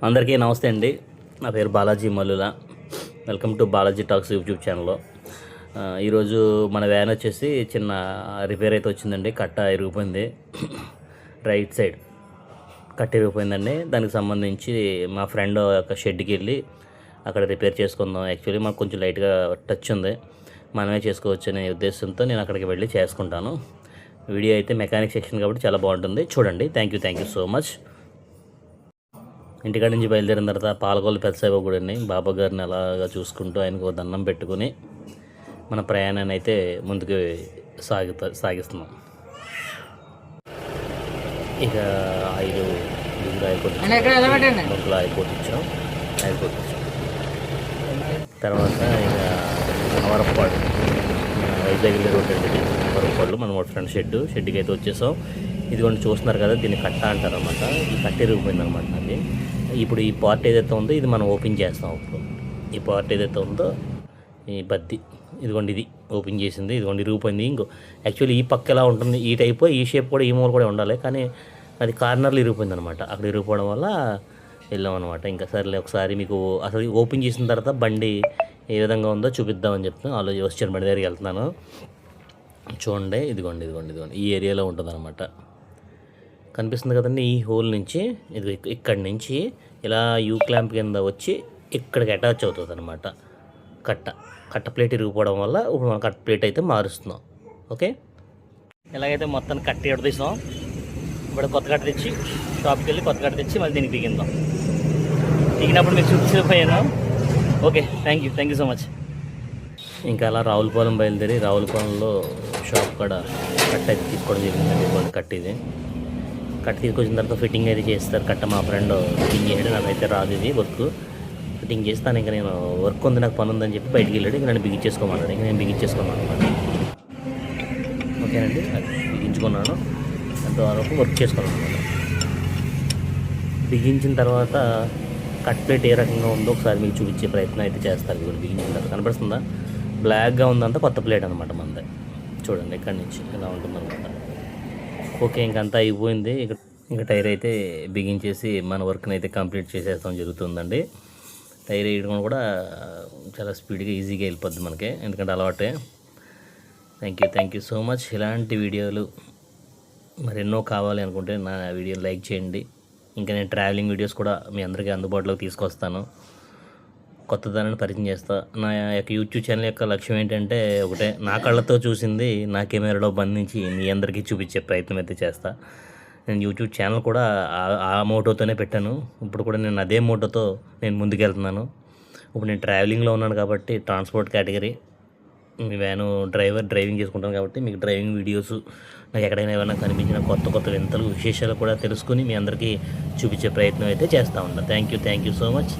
అందరికీ నమస్తే అండి. నా పేరు Balaji Mallula. Welcome to Balaji talks YouTube ఛానల్లో. ఈరోజు మన వ్యాన్ వచ్చేసి చిన్న రిపేర్ అయితే వచ్చిందండి. కట్ట ఇరిగిపోయింది, రైట్ సైడ్ కట్ట ఇరిగిపోయిందండి. దానికి సంబంధించి మా ఫ్రెండ్ యొక్క షెడ్కి వెళ్ళి అక్కడ రిపేర్ చేసుకుందాం. యాక్చువల్లీ మాకు కొంచెం లైట్గా టచ్ ఉంది, మనమే చేసుకోవచ్చు అనే ఉద్దేశంతో నేను అక్కడికి వెళ్ళి చేసుకుంటాను. వీడియో అయితే మెకానిక్ సెక్షన్ కాబట్టి చాలా బాగుంటుంది, చూడండి. Thank you so much. ఇంటికాడ నుంచి బయలుదేరిన తర్వాత పాలకొల్లు పెద్దసాయిబా గుడిని, బాబా గారిని అలాగా చూసుకుంటూ ఆయనకు దండం పెట్టుకుని మన ప్రయాణాన్ని అయితే ముందుకు సాగిస్తున్నాం. ఇక ఆయిల్ ముందులో ఆయిపోటిచ్చాం. తర్వాత ఇక వరపాడు, వైజాగ్ రోడ్ అండి. వరపాడులో మన ఫ్రెండ్ షెడ్కి అయితే వచ్చేసాం. ఇదిగోండి చూస్తున్నారు కదా, దీన్ని కట్ట అంటారు అన్నమాట. ఈ కట్ట ఇరిగిపోయింది అనమాట అది. ఇప్పుడు ఈ పార్ట్ ఏదైతే ఉందో ఇది మనం ఓపెన్ చేస్తాం. ఇప్పుడు ఈ పార్ట్ ఏదైతే ఉందో ఈ బద్ది, ఇదిగోండి ఇది ఓపెన్ చేసింది. ఇదిగోండి ఇరిగిపోయింది. ఇంకో యాక్చువల్లీ ఈ పక్క ఎలా ఉంటుంది, ఈ టైప్ ఈ షేప్ కూడా ఈ మూల కూడా ఉండాలి, కానీ అది కార్నర్లు ఇరిగిపోయింది అనమాట. అక్కడ ఇరిగిపోవడం వల్ల వెళ్ళాం అనమాట. ఇంకా సరేలే, ఒకసారి మీకు అసలు ఓపెన్ చేసిన తర్వాత బండి ఏ విధంగా ఉందో చూపిద్దామని చెప్తాను. వచ్చాను, బండి దగ్గరికి వెళ్తున్నాను. చూడండి, ఇదిగోండి ఈ ఏరియాలో ఉంటుంది అనమాట. కనిపిస్తుంది కదండి. ఈ హోల్ నుంచి ఇది ఇక్కడి నుంచి ఇలా యూ క్లాంప్ కింద వచ్చి ఇక్కడికి అటాచ్ అవుతుంది అనమాట. కట్ట ప్లేట్ ఇరిగిపోవడం వల్ల ఇప్పుడు మనం కట్ట ప్లేట్ అయితే మారుస్తున్నాం. ఓకే, ఎలాగైతే మొత్తాన్ని కట్ట ఎడదీసాం. ఇప్పుడు కొత్త కట్ట తెచ్చి షాప్కి వెళ్ళి కొత్త కట్ట తెచ్చి మళ్ళీ దీనికి దిగిందాం. దిగినప్పుడు మీకు చూపించకపోయాను. Okay, thank you so much. ఇంకా అలా రావులపాలెం బయలుదేరి రావులపాలెంలో షాప్ కాడ కట్ట అయితే తీసుకోవడం జరిగిందండి. కట్ట తీసుకొచ్చిన తర్వాత ఫిట్టింగ్ అయితే చేస్తారు. కట్ట మా ఫ్రెండ్ ఫిట్టింగ్ చేయడం, నాకైతే రాదు ఇది వర్క్. ఫిట్టింగ్ చేస్తాను. ఇంకా నేను వర్క్ ఉంది, నాకు పని ఉందని చెప్పి బయటికి వెళ్ళాడు. ఇంకా నన్ను బిగించేసుకోమన్నాడు. ఇంకా నేను బిగించేసుకున్నాను అనమాట. ఓకేనండి, బిగించుకున్నాను. అంతవరకు వర్క్ చేసుకున్నాను అనమాట. బిగించిన తర్వాత కట్ ప్లేట్ ఏ రకంగా ఉందో ఒకసారి మీకు చూపించే ప్రయత్నం అయితే చేస్తారు. ఇప్పుడు బిగించిన తర్వాత కనపడుతుందా, బ్లాక్గా ఉందంతా కొత్త ప్లేట్ అనమాట మనది. చూడండి ఇక్కడి నుంచి ఇలా ఉంటుందన్నమాట. ఓకే, ఇంకంతా అయిపోయింది. ఇంకా టైర్ అయితే బిగించేసి మన వర్క్ని అయితే కంప్లీట్ చేసేస్తాం జరుగుతుందండి. టైర్ వేయడం కూడా చాలా స్పీడ్గా ఈజీగా వెళ్ళిపోద్ది మనకి, ఎందుకంటే అలవాటే. Thank you so much. ఇలాంటి వీడియోలు మరెన్నో కావాలి అనుకుంటే నా వీడియోని లైక్ చేయండి. ఇంకా నేను ట్రావెలింగ్ వీడియోస్ కూడా మీ అందరికీ అందుబాటులోకి తీసుకొస్తాను. కొత్తదాన్ని పరిచయం చేస్తా. నా యొక్క యూట్యూబ్ ఛానల్ యొక్క లక్ష్యం ఏంటంటే ఒకటే, నా కళ్ళతో చూసింది నా కెమెరాలో బంధించి మీ అందరికీ చూపించే ప్రయత్నం అయితే చేస్తా. నేను యూట్యూబ్ ఛానల్ కూడా ఆ మోటోతోనే పెట్టాను. ఇప్పుడు కూడా నేను అదే మోటోతో నేను ముందుకెళ్తున్నాను. ఇప్పుడు నేను ట్రావెలింగ్లో ఉన్నాను కాబట్టి ట్రాన్స్పోర్ట్ కేటగిరీ, మీ వ్యాను డ్రైవింగ్ చేసుకుంటాను కాబట్టి మీకు డ్రైవింగ్ వీడియోస్, నాకు ఎక్కడైనా ఏమైనా కనిపించిన కొత్త వింతలు విశేషాలు కూడా తెలుసుకుని మీ అందరికీ చూపించే ప్రయత్నం అయితే చేస్తూ ఉంటాను. Thank you so much.